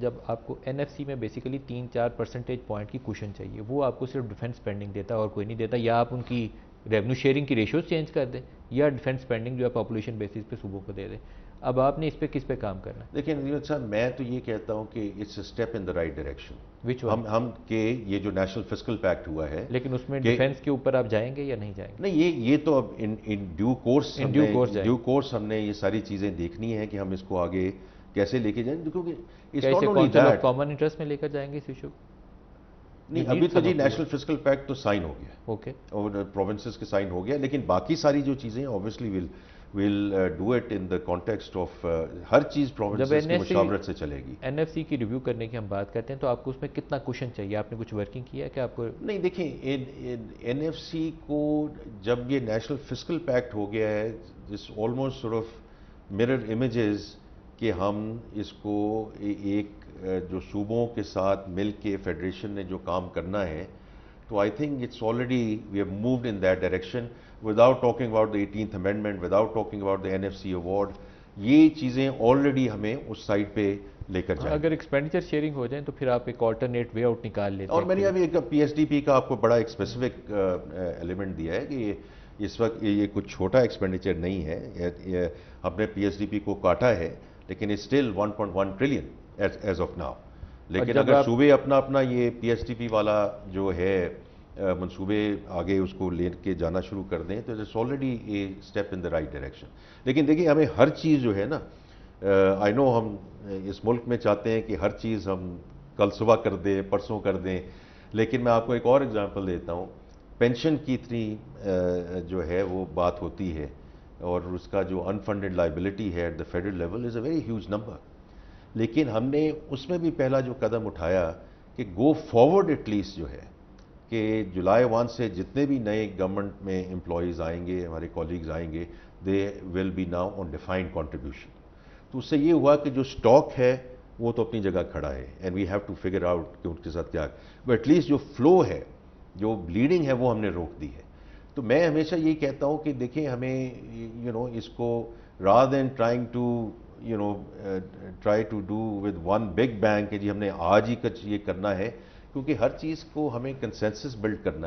جب آپ کو این ایف سی میں بیسیکلی 3-4% پوائنٹ کی کوشن چاہیے، وہ آپ کو صرف ڈیفنس اسپینڈنگ دیتا ہے اور کوئی نہیں دیتا. یا آپ ان کی ریونیو شیئرنگ کی ریشوز چینج کر دیں یا ڈیفنس اسپینڈنگ جو ہے پاپولیشن بیسس پہ صوبوں کو دے دیں. اب آپ نے اس پہ کس پہ کام کرنا ہے؟ دیکھیں نیرج صاحب، میں تو یہ کہتا ہوں کہ it's a step in the right direction. Which one? ہم کہ یہ جو نیشنل فسکل پیکٹ ہوا ہے، لیکن اس میں کہ ڈیفنس کے اوپر آپ جائیں گے یا نہیں جائیں گے؟ نہیں، یہ تو اب in due course In due course جائیں. ڈیو کورس ہم نے یہ ساری چیزیں دیکھنی ہے کہ ہم اس کو آگے کیسے لے کے جائیں. کیونکہ کیا اٹس ناٹ اسے only council of that. Common interest میں لے کر جائیں گے اس ایشو؟ نہیں، ابھی تو جی نیشنل فسکل پیکٹ تو سائن ہو گیا اوکے. اور پروونسز کے سائن ہو گیا، لیکن باقی ساری جو چیزیں ہیں obviously we'll do it in the context of ہر چیز پروونسز کی مشاورت سے چلے گی. این ایف سی کی ریویو کرنے کی ہم بات کرتے ہیں تو آپ کو اس میں کتنا کوشن چاہیے؟ آپ نے کچھ ورکنگ کیا ہے کہ آپ کو؟ نہیں دیکھیں، این ایف سی کو جب یہ نیشنل فسکل پیکٹ ہو گیا ہے، جس almost sort of mirror images کہ ہم اس کو ایک جو صوبوں کے ساتھ مل کے فیڈریشن نے جو کام کرنا ہے، تو I think it's already we have moved in that direction without talking about the 18th amendment, without talking about the N F C award. یہ چیزیں آلریڈی ہمیں اس سائڈ پہ لے کر جائیں. اگر ایکسپینڈیچر شیئرنگ ہو جائیں تو پھر آپ ایک آلٹرنیٹ وے آؤٹ نکال لیتے ہیں. اور میں نے ابھی ایک پی ایس ڈی پی کا آپ کو بڑا ایک اسپیسیفک ایلیمنٹ دیا ہے کہ اس وقت یہ کچھ چھوٹا ایکسپینڈیچر نہیں ہے. ہم نے پی ایس ڈی پی کو کاٹا ہے لیکن still 1.1 trillion as of now. لیکن اگر صوبے اپنا یہ پی ایس ڈی پی والا جو ہے منصوبے آگے اس کو لے کے جانا شروع کر دیں تو it's already a step in the right direction. لیکن دیکھیں، ہمیں ہر چیز جو ہے نا، آئی نو ہم اس ملک میں چاہتے ہیں کہ ہر چیز ہم کل صبح کر دیں، پرسوں کر دیں، لیکن میں آپ کو ایک اور اگزامپل دیتا ہوں. پینشن کی اتنی جو ہے وہ بات ہوتی ہے اور اس کا جو انفنڈڈ لائبلٹی ہے at the federal level is a very huge number. لیکن ہم نے اس میں بھی پہلا جو قدم اٹھایا کہ گو فارورڈ ایٹ لیسٹ جو ہے کہ جولائی 1 سے جتنے بھی نئے گورنمنٹ میں امپلائیز آئیں گے، ہمارے کولیگز آئیں گے، they will be now on defined contribution. تو اس سے یہ ہوا کہ جو اسٹاک ہے وہ تو اپنی جگہ کھڑا ہے and we have to figure out کہ ان کے ساتھ کیا، بٹ ایٹ لیسٹ جو فلو ہے، جو بلیڈنگ ہے، وہ ہم نے روک دی ہے. تو میں ہمیشہ یہی کہتا ہوں کہ دیکھیں ہمیں اس کو rather than trying to try to do with one big bang کہ جی ہم نے آج ہی کچھ یہ کرنا ہے، کیونکہ ہر چیز کو ہمیں کنسنسس بلڈ کرنا ہے.